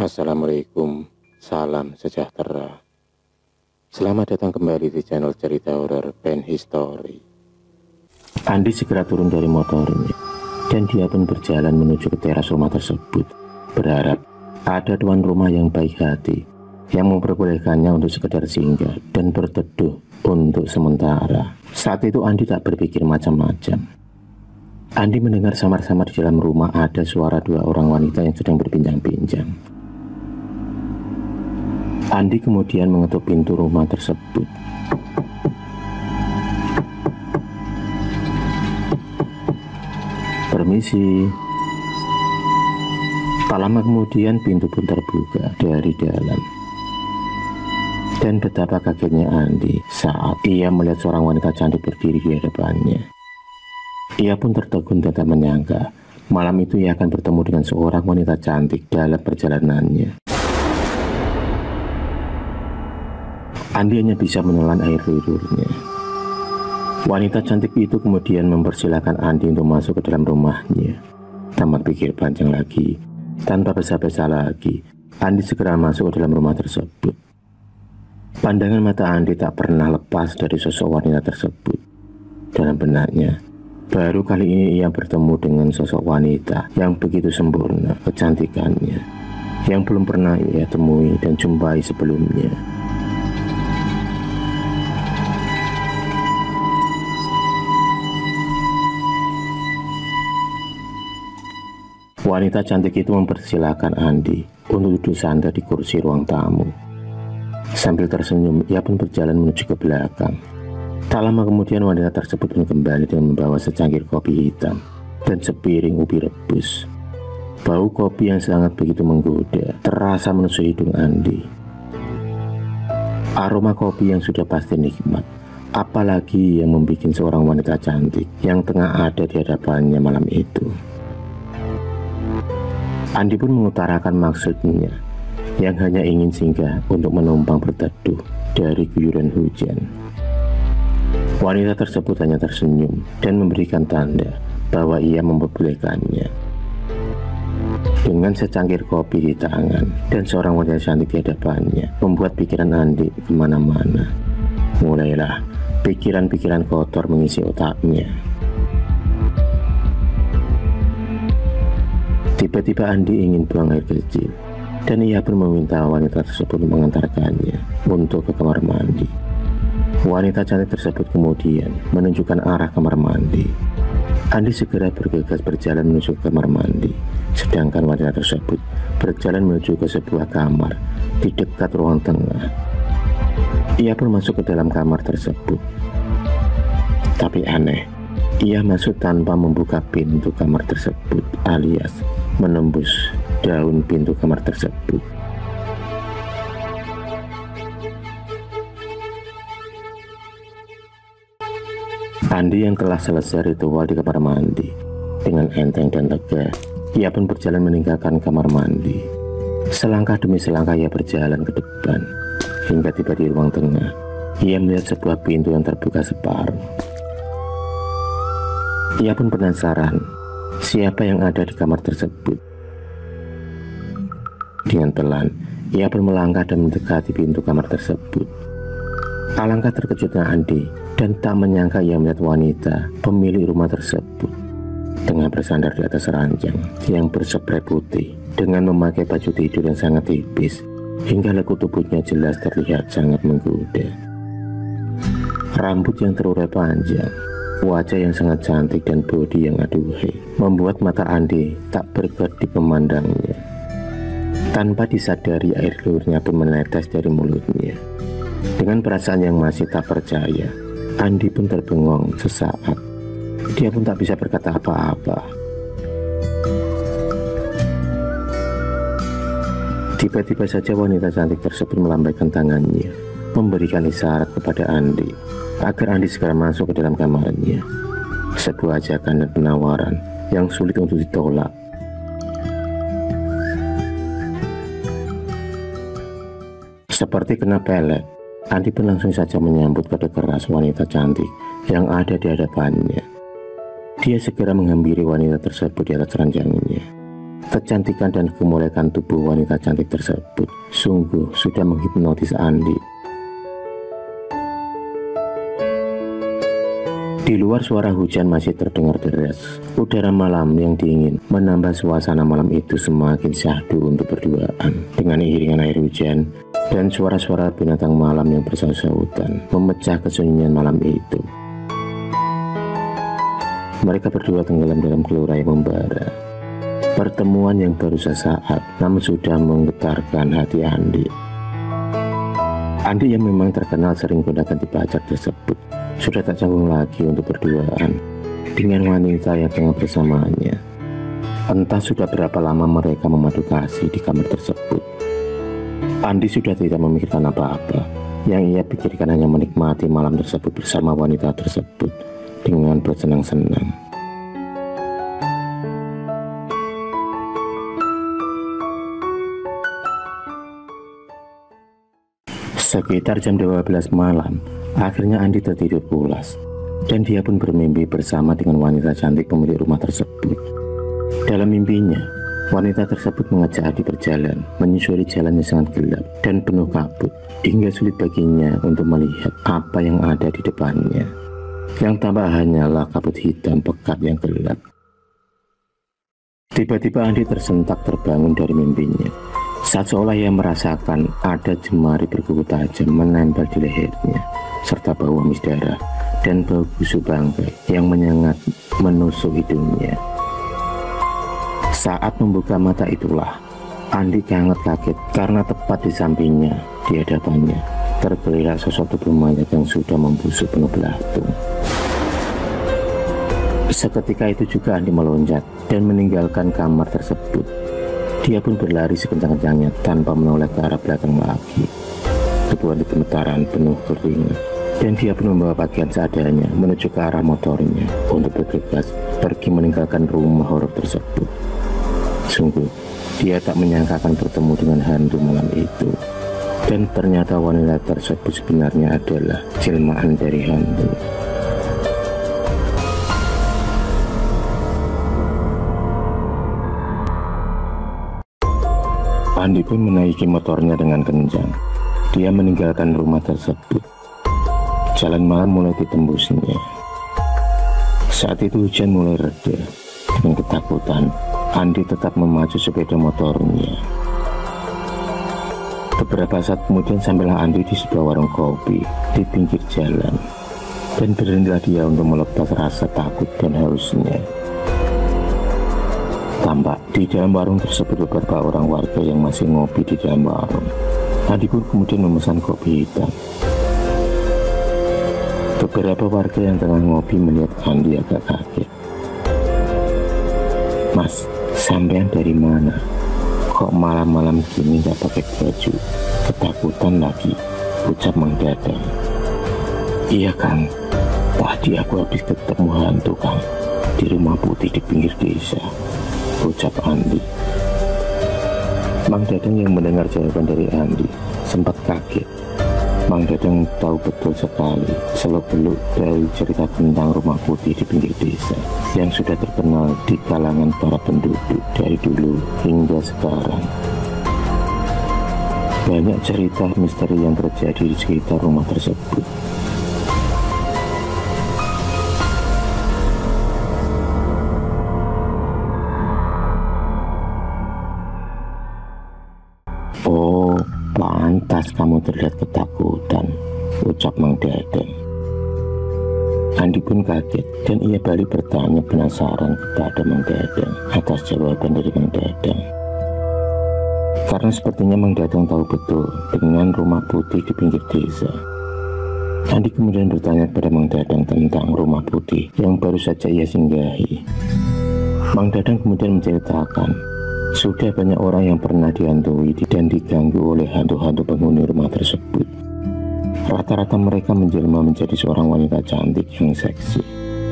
Assalamualaikum, salam sejahtera. Selamat datang kembali di channel cerita horor Pen History. Andi segera turun dari motornya dan dia pun berjalan menuju ke teras rumah tersebut, berharap ada tuan rumah yang baik hati yang memperbolehkannya untuk sekedar singgah dan berteduh untuk sementara. Saat itu Andi tak berpikir macam-macam. Andi mendengar samar-samar di dalam rumah ada suara dua orang wanita yang sedang berbincang-bincang. Andi kemudian mengetuk pintu rumah tersebut. Permisi. Tak lama kemudian pintu pun terbuka dari dalam. Dan betapa kagetnya Andi saat ia melihat seorang wanita cantik berdiri di hadapannya. Ia pun tertegun dan tak menyangka malam itu ia akan bertemu dengan seorang wanita cantik dalam perjalanannya. Andi hanya bisa menelan air liurnya. Wanita cantik itu kemudian mempersilahkan Andi untuk masuk ke dalam rumahnya. Tanpa pikir panjang lagi, tanpa basa-basa lagi, Andi segera masuk ke dalam rumah tersebut. Pandangan mata Andi tak pernah lepas dari sosok wanita tersebut. Dalam benaknya, baru kali ini ia bertemu dengan sosok wanita yang begitu sempurna kecantikannya, yang belum pernah ia temui dan jumpai sebelumnya. Wanita cantik itu mempersilahkan Andi untuk duduk santai di kursi ruang tamu. Sambil tersenyum, ia pun berjalan menuju ke belakang. Tak lama kemudian wanita tersebut pun kembali dengan membawa secangkir kopi hitam dan sepiring ubi rebus. Bau kopi yang sangat begitu menggoda terasa menusuk hidung Andi. Aroma kopi yang sudah pasti nikmat, apalagi yang membuat seorang wanita cantik yang tengah ada di hadapannya malam itu. Andi pun mengutarakan maksudnya yang hanya ingin singgah untuk menumpang berteduh dari guyuran hujan. Wanita tersebut hanya tersenyum dan memberikan tanda bahwa ia memperbolehkannya. Dengan secangkir kopi di tangan dan seorang wanita cantik di hadapannya membuat pikiran Andi kemana-mana. Mulailah pikiran-pikiran kotor mengisi otaknya. Tiba-tiba Andi ingin buang air kecil dan ia pun meminta wanita tersebut mengantarkannya untuk ke kamar mandi. Wanita cantik tersebut kemudian menunjukkan arah kamar mandi. Andi segera bergegas berjalan menuju ke kamar mandi, sedangkan wanita tersebut berjalan menuju ke sebuah kamar di dekat ruang tengah. Ia pun masuk ke dalam kamar tersebut. Tapi aneh, ia masuk tanpa membuka pintu kamar tersebut alias menembus daun pintu kamar tersebut. Andi yang telah selesai ritual di kamar mandi, dengan enteng dan lega, ia pun berjalan meninggalkan kamar mandi. Selangkah demi selangkah ia berjalan ke depan, hingga tiba di ruang tengah. Ia melihat sebuah pintu yang terbuka separuh. Ia pun penasaran siapa yang ada di kamar tersebut. Dengan pelan, ia pun melangkah dan mendekati pintu kamar tersebut. Alangkah terkejutnya Andi dan tak menyangka ia melihat wanita pemilik rumah tersebut tengah bersandar di atas ranjang yang berspray putih dengan memakai baju tidur yang sangat tipis hingga lekuk tubuhnya jelas terlihat sangat menggoda. Rambut yang terurai panjang, wajah yang sangat cantik dan bodi yang aduhai membuat mata Andi tak berkedip memandangnya. Tanpa disadari air liurnya pun menetes dari mulutnya. Dengan perasaan yang masih tak percaya, Andi pun terbengong sesaat. Dia pun tak bisa berkata apa-apa. Tiba-tiba saja wanita cantik tersebut melambaikan tangannya, memberikan isyarat kepada Andi agar Andi segera masuk ke dalam kamarnya. Sebuah ajakan dan penawaran yang sulit untuk ditolak. Seperti kena pelet, Andi pun langsung saja menyambut kode keras wanita cantik yang ada di hadapannya. Dia segera menghampiri wanita tersebut di atas ranjangnya. Kecantikan dan kemolekan tubuh wanita cantik tersebut sungguh sudah menghipnotis Andi. Di luar suara hujan masih terdengar deras. Udara malam yang dingin menambah suasana malam itu semakin syahdu untuk berduaan. Dengan iringan air hujan dan suara-suara binatang malam yang bersaut-sautan memecah kesunyian malam itu. Mereka berdua tenggelam dalam gelora yang membara. Pertemuan yang baru sesaat namun sudah menggetarkan hati Andi. Andi yang memang terkenal sering gonta-ganti pacar tersebut sudah tak canggung lagi untuk berduaan dengan wanita yang tengah bersamanya. Entah sudah berapa lama mereka memadu kasih di kamar tersebut. Andi sudah tidak memikirkan apa-apa. Yang ia pikirkan hanya menikmati malam tersebut bersama wanita tersebut dengan bersenang-senang. Sekitar jam 12 malam, akhirnya Andi tertidur pulas, dan dia pun bermimpi bersama dengan wanita cantik pemilik rumah tersebut. Dalam mimpinya, wanita tersebut mengajak Andi berjalan, menyusuri jalan yang sangat gelap dan penuh kabut, hingga sulit baginya untuk melihat apa yang ada di depannya. Yang tampak hanyalah kabut hitam pekat yang gelap. Tiba-tiba Andi tersentak terbangun dari mimpinya. Saat seolah ia merasakan ada jemari berkuku tajam menempel di lehernya, serta bau amis darah dan bau busuk bangkai yang menyengat menusuk hidungnya. Saat membuka mata itulah, Andi sangat kaget karena tepat di sampingnya, di hadapannya, tergeliat sosok tubuh mayat yang sudah membusuk penuh belatung. Seketika itu juga Andi meloncat dan meninggalkan kamar tersebut. Dia pun berlari sekencang-kencangnya tanpa menoleh ke arah belakang lagi. Tubuh Andi gemetaran penuh keringat, dan dia pun membawa pakaian seadanya menuju ke arah motornya untuk bergegas pergi meninggalkan rumah horor tersebut. Sungguh, dia tak menyangka akan bertemu dengan hantu malam itu. Dan ternyata wanita tersebut sebenarnya adalah jelmaan dari hantu. Andi pun menaiki motornya dengan kencang. Dia meninggalkan rumah tersebut. Jalan malam mulai ditembusnya. Saat itu hujan mulai reda. Dengan ketakutan, Andi tetap memacu sepeda motornya. Beberapa saat kemudian sampailah Andi di sebuah warung kopi di pinggir jalan. Dan berhentilah dia untuk melepas rasa takut dan hausnya. Tampak di dalam warung tersebut beberapa orang warga yang masih ngopi di dalam warung. Andi pun kemudian memesan kopi hitam. Beberapa warga yang tengah ngopi melihat Andi agak kaget. "Mas, sampean dari mana? Kok malam-malam gini gak pakai baju? Ketakutan lagi," ucap Mang Dadang. "Iya Kang, tadi aku habis ketemu hantu Kang, di rumah putih di pinggir desa," ucap Andi. Mang Dadang yang mendengar jawaban dari Andi sempat kaget. Mang Dadang tahu betul sekali seluk-beluk dari cerita tentang rumah putih di pinggir desa yang sudah terkenal di kalangan para penduduk dari dulu hingga sekarang. Banyak cerita misteri yang terjadi di sekitar rumah tersebut. "Oh, pantas kamu terlihat ketakutan," ucap Mang Dadang. Andi pun kaget dan ia balik bertanya penasaran kepada Mang Dadang atas jawaban dari Mang Dadang. Karena sepertinya Mang Dadang tahu betul dengan rumah putih di pinggir desa. Andi kemudian bertanya kepada Mang Dadang tentang rumah putih yang baru saja ia singgahi. Mang Dadang kemudian menceritakan sudah banyak orang yang pernah dihantui dan diganggu oleh hantu-hantu penghuni rumah tersebut. Rata-rata mereka menjelma menjadi seorang wanita cantik yang seksi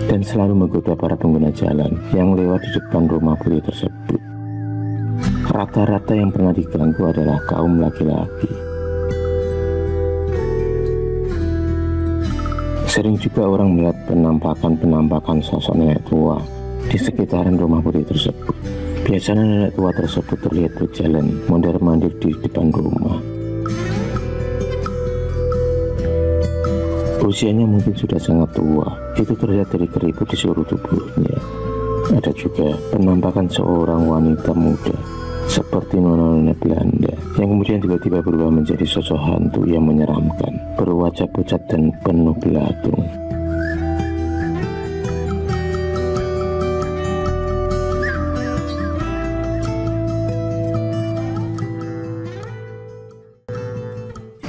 dan selalu menggoda para pengguna jalan yang lewat di depan rumah putih tersebut. Rata-rata yang pernah diganggu adalah kaum laki-laki. Sering juga orang melihat penampakan-penampakan sosok nenek tua di sekitaran rumah putih tersebut. Biasanya nenek tua tersebut terlihat berjalan mondar-mandir di depan rumah. Usianya mungkin sudah sangat tua, itu terlihat dari keriput di seluruh tubuhnya. Ada juga penampakan seorang wanita muda seperti nona-nona Belanda yang kemudian tiba-tiba berubah menjadi sosok hantu yang menyeramkan, berwajah pucat dan penuh belatung.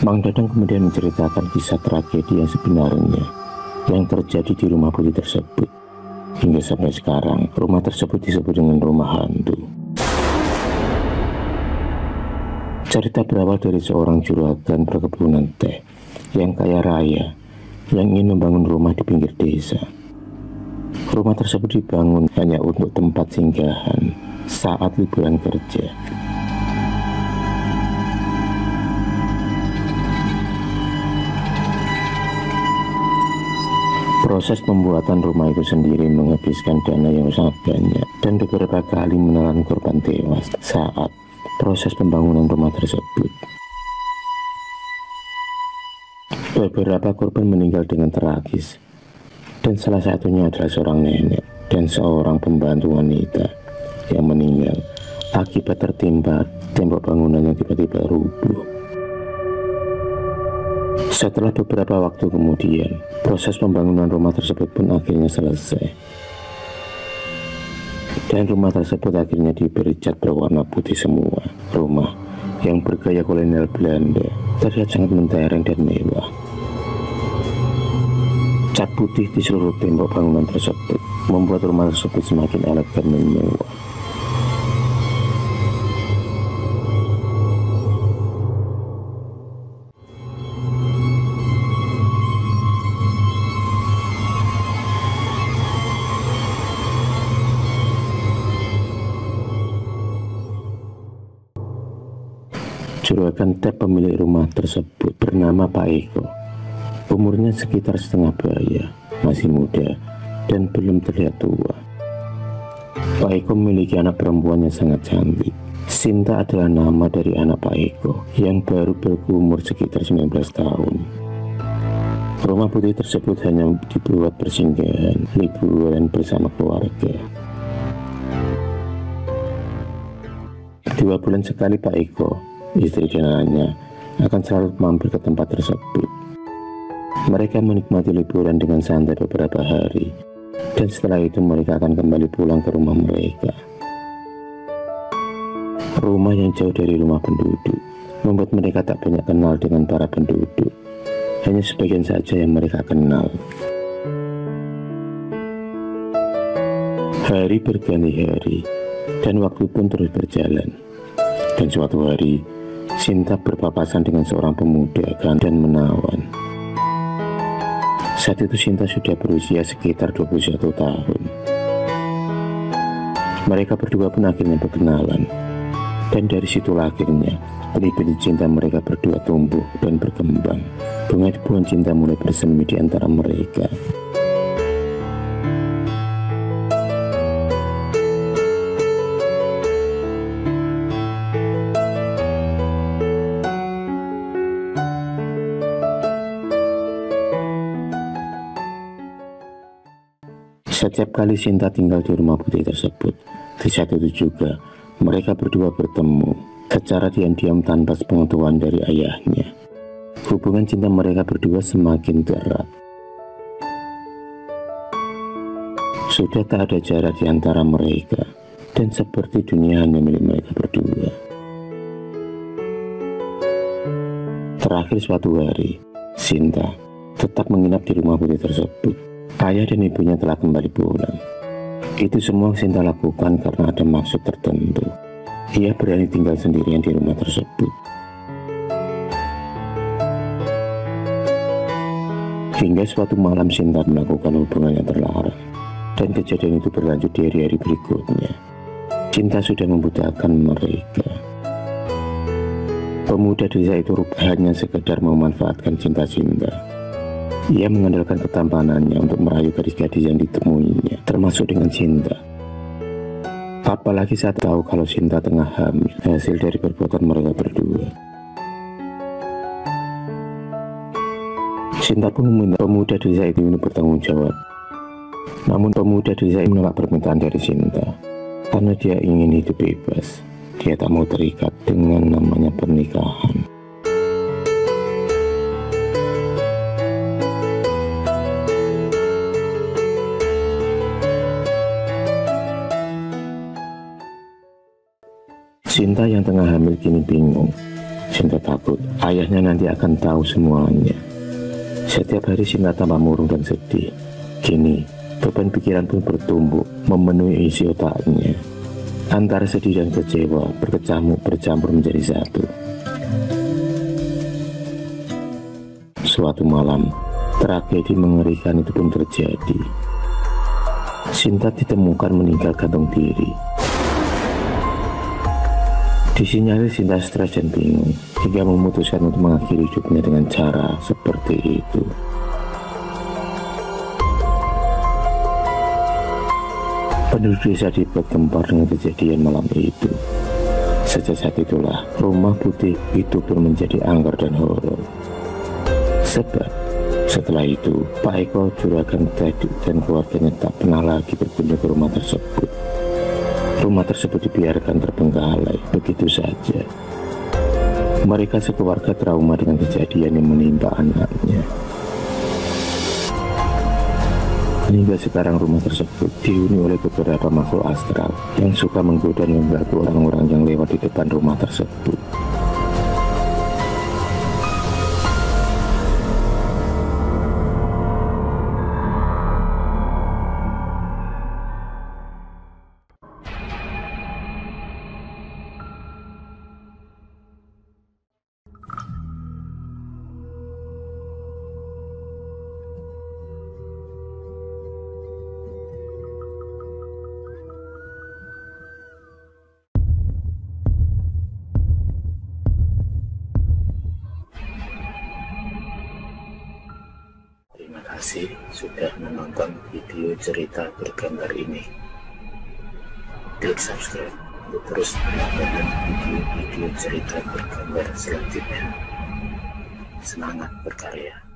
Mang Dadang kemudian menceritakan kisah tragedi yang sebenarnya yang terjadi di rumah putih tersebut. Hingga sampai sekarang, rumah tersebut disebut dengan rumah hantu. Cerita berawal dari seorang juragan perkebunan teh yang kaya raya yang ingin membangun rumah di pinggir desa. Rumah tersebut dibangun hanya untuk tempat singgahan saat liburan kerja. Proses pembuatan rumah itu sendiri menghabiskan dana yang sangat banyak dan beberapa kali menelan korban tewas saat proses pembangunan rumah tersebut. Beberapa korban meninggal dengan tragis, dan salah satunya adalah seorang nenek dan seorang pembantu wanita yang meninggal akibat tertimpa tembok bangunan yang tiba-tiba rubuh. Setelah beberapa waktu kemudian, proses pembangunan rumah tersebut pun akhirnya selesai. Dan rumah tersebut akhirnya diberi cat berwarna putih semua. Rumah yang bergaya kolonial Belanda terlihat sangat mentereng dan mewah. Cat putih di seluruh tembok bangunan tersebut membuat rumah tersebut semakin elegan dan mewah. Juragan teh pemilik rumah tersebut bernama Pak Eko. Umurnya sekitar setengah baya, masih muda dan belum terlihat tua. Pak Eko memiliki anak perempuan yang sangat cantik. Sinta adalah nama dari anak Pak Eko yang baru berumur sekitar 19 tahun. Rumah putih tersebut hanya dibuat persinggahan, liburan bersama keluarga. 2 bulan sekali Pak Eko, istri dan anaknya akan selalu mampir ke tempat tersebut. Mereka menikmati liburan dengan santai beberapa hari, dan setelah itu mereka akan kembali pulang ke rumah mereka. Rumah yang jauh dari rumah penduduk membuat mereka tak banyak kenal dengan para penduduk. Hanya sebagian saja yang mereka kenal. Hari berganti hari, dan waktu pun terus berjalan. Dan suatu hari, Sinta berpapasan dengan seorang pemuda ganteng dan menawan. Saat itu Sinta sudah berusia sekitar 21 tahun. Mereka berdua pun akhirnya berkenalan. Dan dari situlah akhirnya benih-benih cinta mereka berdua tumbuh dan berkembang. Bunga-bunga cinta mulai bersemi di antara mereka. Setiap kali Sinta tinggal di rumah putih tersebut, di saat itu juga mereka berdua bertemu secara diam-diam tanpa sepengetahuan dari ayahnya. Hubungan cinta mereka berdua semakin erat. Sudah tak ada jarak di antara mereka, dan seperti dunia hanya milik mereka berdua. Terakhir suatu hari, Sinta tetap menginap di rumah putih tersebut. Ayah dan ibunya telah kembali pulang. Itu semua Sinta lakukan karena ada maksud tertentu. Ia berani tinggal sendirian di rumah tersebut. Hingga suatu malam Sinta melakukan hubungan yang terlarang. Dan kejadian itu berlanjut di hari-hari berikutnya. Cinta sudah membutakan mereka. Pemuda desa itu hanya sekedar memanfaatkan cinta Sinta. Ia mengandalkan ketampanannya untuk merayu gadis-gadis yang ditemuinya, termasuk dengan Sinta. Apalagi saat tahu kalau Sinta tengah hamil, hasil dari perbuatan mereka berdua. Sinta pun meminta pemuda desa itu untuk bertanggung jawab. Namun pemuda desa itu menolak permintaan dari Sinta karena dia ingin hidup bebas. Dia tak mau terikat dengan namanya pernikahan. Sinta yang tengah hamil kini bingung. Sinta takut ayahnya nanti akan tahu semuanya. Setiap hari Sinta tambah murung dan sedih. Kini beban pikiran pun bertumbuk memenuhi isi otaknya. Antara sedih dan kecewa bercampur menjadi satu. Suatu malam, tragedi mengerikan itu pun terjadi. Sinta ditemukan meninggal gantung diri. Disinyalir Sinta stres dan bingung hingga memutuskan untuk mengakhiri hidupnya dengan cara seperti itu. Penduduk desa dibuat gempar dengan kejadian malam itu. Sejak saat itulah rumah putih itu pun menjadi angker dan horor. Sebab setelah itu Pak Eko, juragan Teddy dan keluarganya tak pernah lagi berkunjung ke rumah tersebut. Rumah tersebut dibiarkan terbengkalai begitu saja. Mereka sekeluarga trauma dengan kejadian yang menimpa anaknya. Hingga sekarang rumah tersebut dihuni oleh beberapa makhluk astral yang suka menggoda dan mengganggu orang-orang yang lewat di depan rumah tersebut. Terima kasih sudah menonton video cerita bergambar ini. Klik subscribe untuk terus mendapatkan video-video cerita bergambar selanjutnya. Semangat berkarya.